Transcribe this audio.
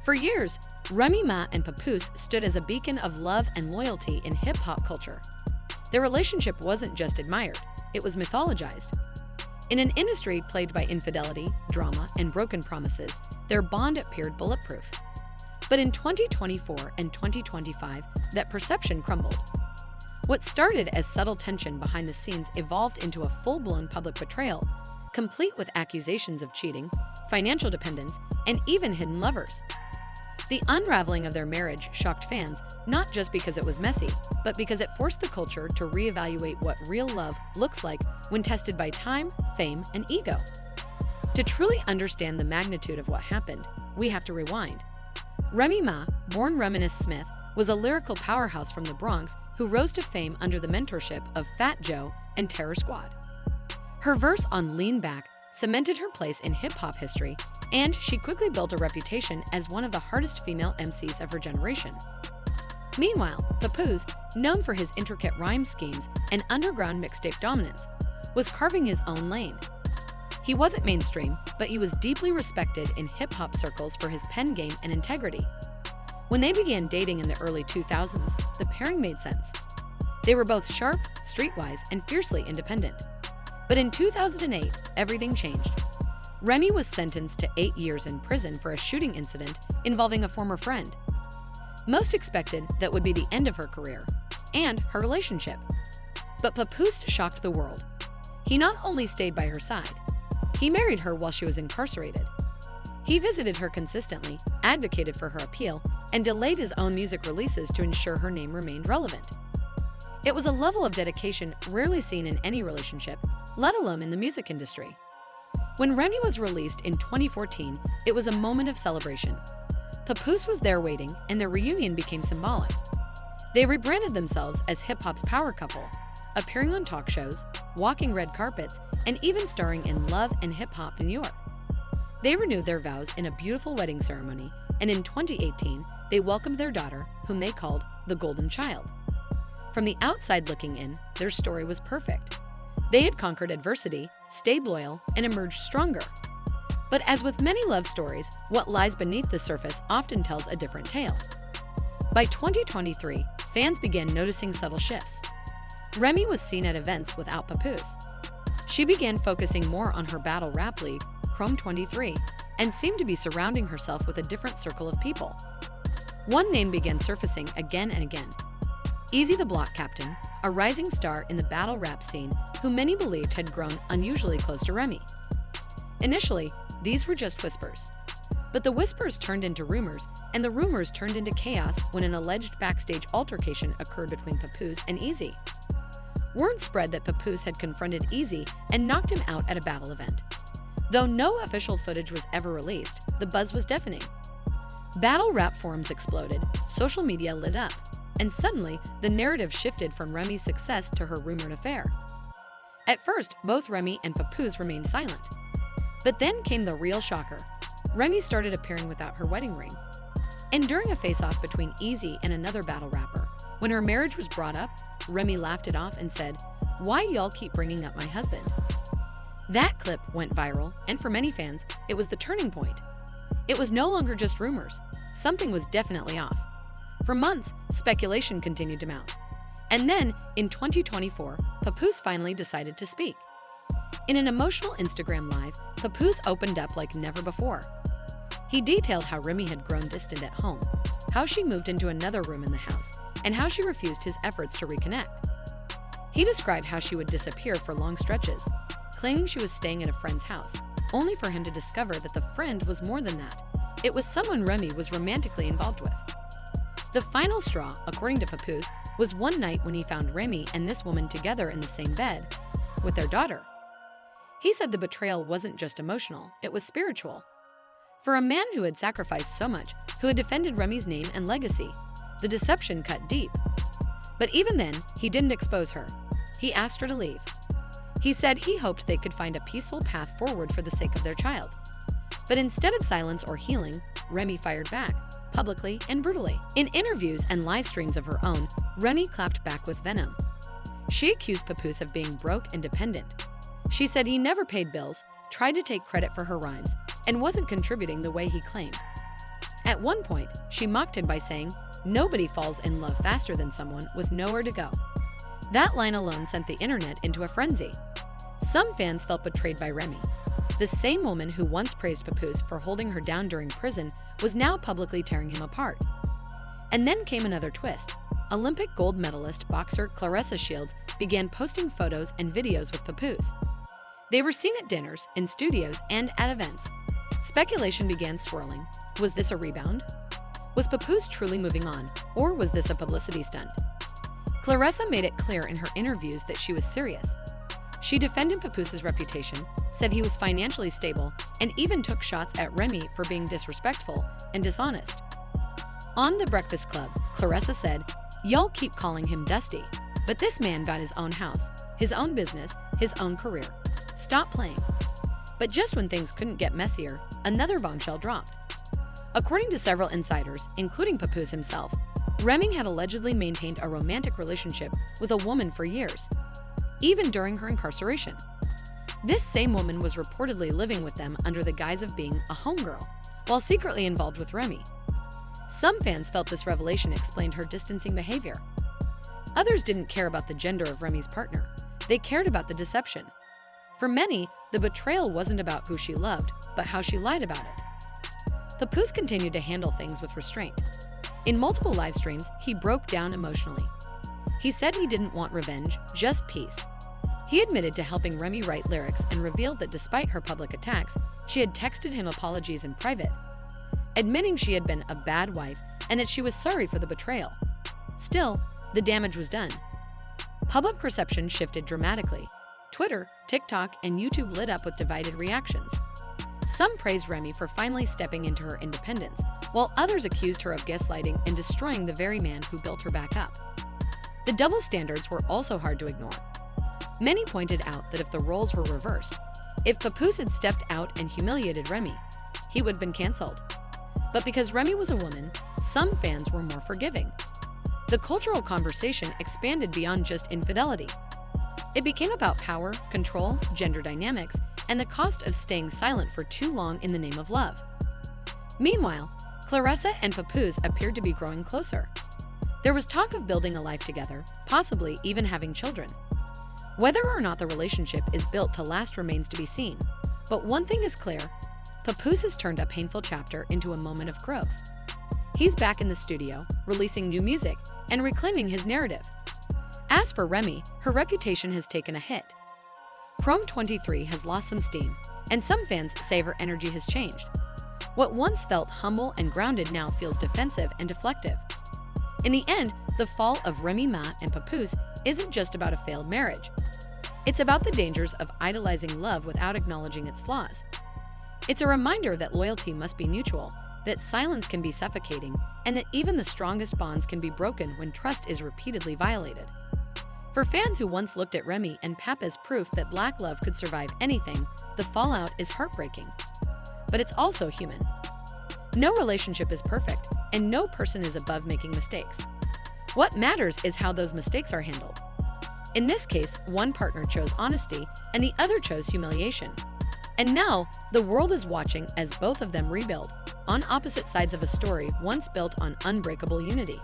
For years, Remy Ma and Papoose stood as a beacon of love and loyalty in hip-hop culture. Their relationship wasn't just admired, it was mythologized. In an industry plagued by infidelity, drama, and broken promises, their bond appeared bulletproof. But in 2024 and 2025, that perception crumbled. What started as subtle tension behind the scenes evolved into a full-blown public betrayal, complete with accusations of cheating, financial dependence, and even hidden lovers. The unraveling of their marriage shocked fans, not just because it was messy, but because it forced the culture to reevaluate what real love looks like when tested by time, fame, and ego. To truly understand the magnitude of what happened, we have to rewind. Remy Ma, born Reminisce Smith, was a lyrical powerhouse from the Bronx who rose to fame under the mentorship of Fat Joe and Terror Squad. Her verse on Lean Back cemented her place in hip-hop history, and she quickly built a reputation as one of the hardest female MCs of her generation. Meanwhile, Papoose, known for his intricate rhyme schemes and underground mixtape dominance, was carving his own lane. He wasn't mainstream, but he was deeply respected in hip-hop circles for his pen game and integrity. When they began dating in the early 2000s, the pairing made sense. They were both sharp, streetwise, and fiercely independent. But in 2008, everything changed. Remy was sentenced to 8 years in prison for a shooting incident involving a former friend. Most expected that would be the end of her career and her relationship. But Papoose shocked the world. He not only stayed by her side, he married her while she was incarcerated. He visited her consistently, advocated for her appeal, and delayed his own music releases to ensure her name remained relevant. It was a level of dedication rarely seen in any relationship, let alone in the music industry. When Remy was released in 2014, it was a moment of celebration. Papoose was there waiting, and their reunion became symbolic. They rebranded themselves as hip-hop's power couple, appearing on talk shows, walking red carpets, and even starring in Love and Hip Hop New York. They renewed their vows in a beautiful wedding ceremony, and in 2018, they welcomed their daughter, whom they called the Golden Child. From the outside looking in, their story was perfect. They had conquered adversity, stayed loyal, and emerged stronger. But as with many love stories, what lies beneath the surface often tells a different tale. By 2023, fans began noticing subtle shifts. Remy was seen at events without Papoose. She began focusing more on her battle rap league, Chrome 23, and seemed to be surrounding herself with a different circle of people. One name began surfacing again and again. Easy the Block Captain, a rising star in the battle rap scene who many believed had grown unusually close to Remy. Initially, these were just whispers. But the whispers turned into rumors, and the rumors turned into chaos when an alleged backstage altercation occurred between Papoose and Easy. Word spread that Papoose had confronted Easy and knocked him out at a battle event. Though no official footage was ever released, the buzz was deafening. Battle rap forums exploded, social media lit up, and suddenly the narrative shifted from Remy's success to her rumored affair. At first, both Remy and Papoose remained silent. But then came the real shocker. Remy started appearing without her wedding ring. And during a face-off between Easy and another battle rapper, when her marriage was brought up, Remy laughed it off and said, "Why y'all keep bringing up my husband?" That clip went viral, and for many fans, it was the turning point. It was no longer just rumors. Something was definitely off. For months, speculation continued to mount. And then, in 2024, Papoose finally decided to speak. In an emotional Instagram Live, Papoose opened up like never before. He detailed how Remy had grown distant at home, how she moved into another room in the house, and how she refused his efforts to reconnect. He described how she would disappear for long stretches, claiming she was staying at a friend's house, only for him to discover that the friend was more than that. It was someone Remy was romantically involved with. The final straw, according to Papoose, was one night when he found Remy and this woman together in the same bed, with their daughter. He said the betrayal wasn't just emotional, it was spiritual. For a man who had sacrificed so much, who had defended Remy's name and legacy, the deception cut deep. But even then, he didn't expose her. He asked her to leave. He said he hoped they could find a peaceful path forward for the sake of their child. But instead of silence or healing, Remy fired back, publicly and brutally. In interviews and live streams of her own, Remy clapped back with venom. She accused Papoose of being broke and dependent. She said he never paid bills, tried to take credit for her rhymes, and wasn't contributing the way he claimed. At one point, she mocked him by saying, "Nobody falls in love faster than someone with nowhere to go." That line alone sent the internet into a frenzy. Some fans felt betrayed by Remy. The same woman who once praised Papoose for holding her down during prison was now publicly tearing him apart. And then came another twist. Olympic gold medalist boxer Claressa Shields began posting photos and videos with Papoose. They were seen at dinners, in studios, and at events. Speculation began swirling. Was this a rebound? Was Papoose truly moving on, or was this a publicity stunt? Claressa made it clear in her interviews that she was serious. She defended Papoose's reputation, said he was financially stable, and even took shots at Remy for being disrespectful and dishonest. On The Breakfast Club, Claressa said, "Y'all keep calling him Dusty, but this man got his own house, his own business, his own career. Stop playing." But just when things couldn't get messier, another bombshell dropped. According to several insiders, including Papoose himself, Remy had allegedly maintained a romantic relationship with a woman for years, even during her incarceration. This same woman was reportedly living with them under the guise of being a homegirl, while secretly involved with Remy. Some fans felt this revelation explained her distancing behavior. Others didn't care about the gender of Remy's partner. They cared about the deception. For many, the betrayal wasn't about who she loved, but how she lied about it. Papoose continued to handle things with restraint. In multiple live streams, he broke down emotionally. He said he didn't want revenge, just peace. He admitted to helping Remy write lyrics and revealed that despite her public attacks, she had texted him apologies in private, admitting she had been a bad wife and that she was sorry for the betrayal. Still, the damage was done. Public perception shifted dramatically. Twitter, TikTok, and YouTube lit up with divided reactions. Some praised Remy for finally stepping into her independence, while others accused her of gaslighting and destroying the very man who built her back up. The double standards were also hard to ignore. Many pointed out that if the roles were reversed, if Papoose had stepped out and humiliated Remy, he would have been canceled. But because Remy was a woman, some fans were more forgiving. The cultural conversation expanded beyond just infidelity. It became about power, control, gender dynamics, and the cost of staying silent for too long in the name of love. Meanwhile, Claressa and Papoose appeared to be growing closer. There was talk of building a life together, possibly even having children. Whether or not the relationship is built to last remains to be seen, but one thing is clear: Papoose has turned a painful chapter into a moment of growth. He's back in the studio, releasing new music, and reclaiming his narrative. As for Remy, her reputation has taken a hit. Prom 23 has lost some steam, and some fans say her energy has changed. What once felt humble and grounded now feels defensive and deflective. In the end, the fall of Remy Ma and Papoose isn't just about a failed marriage. It's about the dangers of idolizing love without acknowledging its flaws. It's a reminder that loyalty must be mutual, that silence can be suffocating, and that even the strongest bonds can be broken when trust is repeatedly violated. For fans who once looked at Remy and Pap as proof that black love could survive anything, the fallout is heartbreaking. But it's also human. No relationship is perfect, and no person is above making mistakes. What matters is how those mistakes are handled. In this case, one partner chose honesty, and the other chose humiliation. And now, the world is watching as both of them rebuild, on opposite sides of a story once built on unbreakable unity.